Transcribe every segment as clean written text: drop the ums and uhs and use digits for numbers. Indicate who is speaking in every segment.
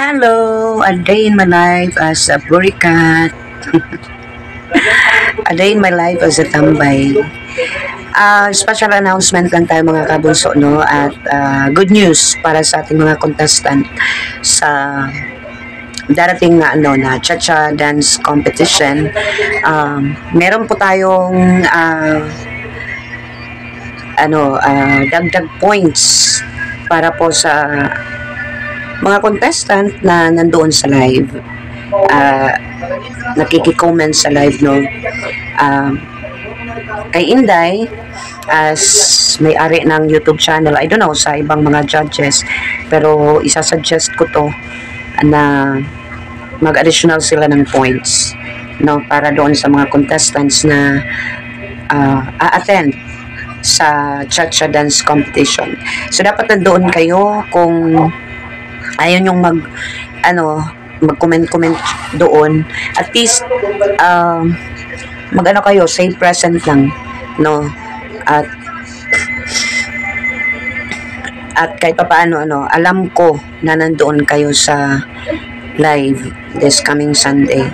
Speaker 1: Hello, a day in my life as a burikat. A day in my life as a tambay. Special announcement lang tayo mga kabunso, no? At good news para sa ating mga contestant sa darating na cha-cha dance competition. Meron po tayong dagdag points para po sa mga contestant na nandoon sa live, nakiki-comment sa live, no? Kay Inday, as may-ari ng YouTube channel, I don't know sa ibang mga judges, pero isasuggest ko to na mag-additional sila ng points, no, para doon sa mga contestants na a-attend sa cha-cha dance competition. So dapat nandoon kayo. Kung ayaw nyong mag-comment doon, at least kayo, say present lang, no? At kahit pa paano, alam ko na nandoon kayo sa live this coming Sunday.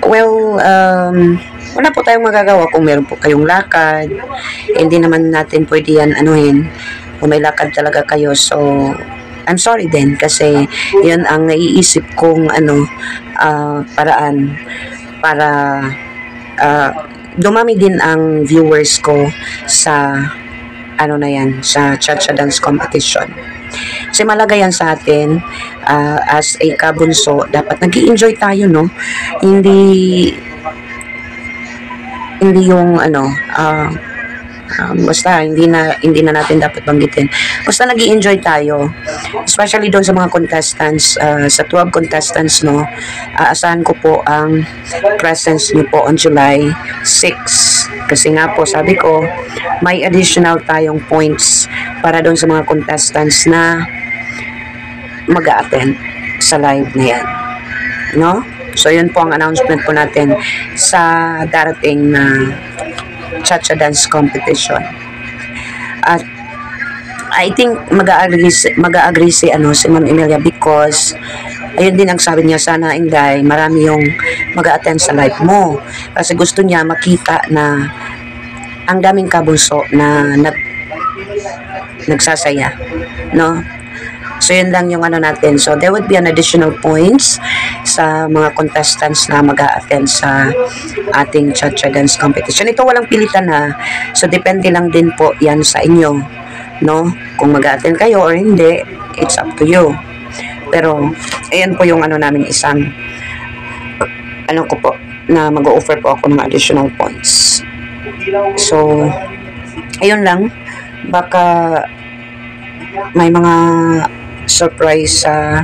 Speaker 1: Well, wala po tayong magagawa kung meron po kayong lakad. Hindi naman natin pwede yan kung may lakad talaga kayo. So I'm sorry din, kasi yun ang naiisip kong paraan para dumami din ang viewers ko sa sa cha-cha dance competition. Kasi malaga yan sa atin, as a kabunso, dapat nag-i-enjoy tayo, no? Hindi yung basta hindi na natin dapat banggitin. Basta nag-i-enjoy tayo, especially doon sa mga contestants, sa 12 contestants, no. Asahan ko po ang presence niyo po on July 6, kasi nga po sabi ko may additional tayong points para doon sa mga contestants na mag-a-attend sa live na yan, no. So yun po ang announcement po natin sa darating na cha-cha dance competition. At I think mag-agree si Ma'am Emilia, because ayun din ang sabi niya, sana Inday, marami yung mag-attend sa live mo, kasi gusto niya makita na ang daming kabunso na nagsasaya, no? So yun lang yung natin. So there would be an additional points sa mga contestants na mag-a-attend sa ating cha-cha dance competition. Ito walang pilitan, ha. So depende lang din po yan sa inyo, no? Kung mag-a-attend kayo or hindi, it's up to you. Pero ayan po yung namin, isang ko po, na mag-o-offer po ako ng additional points. So ayun lang, baka may mga surprise sa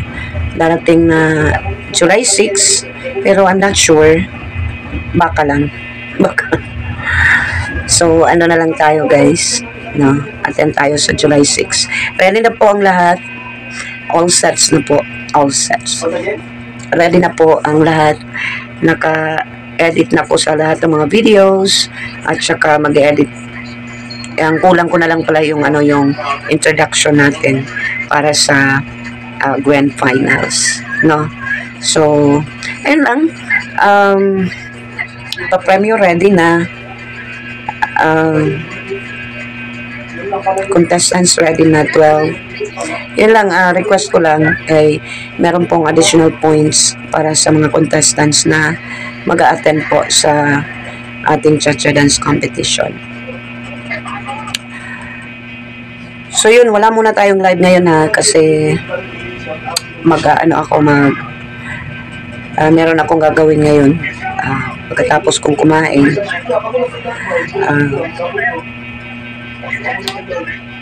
Speaker 1: darating na July 6, pero I'm not sure, baka lang. So na lang tayo, guys, no? Attend tayo sa July 6. Ready na po ang lahat, all sets na po, all sets ready na po ang lahat, naka-edit na po sa lahat ng mga videos, at saka mag-edit. Ang kulang ko na lang pala yung yung introduction natin para sa grand finals, no? So ayun lang, pa-premyo ready na, contestants ready na, 12. Yun lang, request ko lang ay meron pong additional points para sa mga contestants na mag-a-attend po sa ating cha-cha dance competition. So yun, wala muna tayong live ngayon, ha, kasi meron akong gagawin ngayon pagkatapos kong kumain.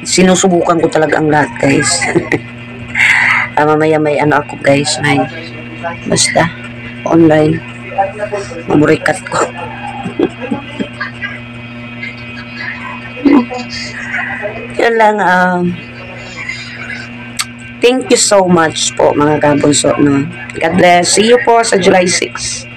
Speaker 1: Sinusubukan ko talaga ang lahat, guys. Mamaya may ako, guys, may basta online mamurikat ko. Yan lang, thank you so much po mga kabunso, no? God bless. See you po sa July 6.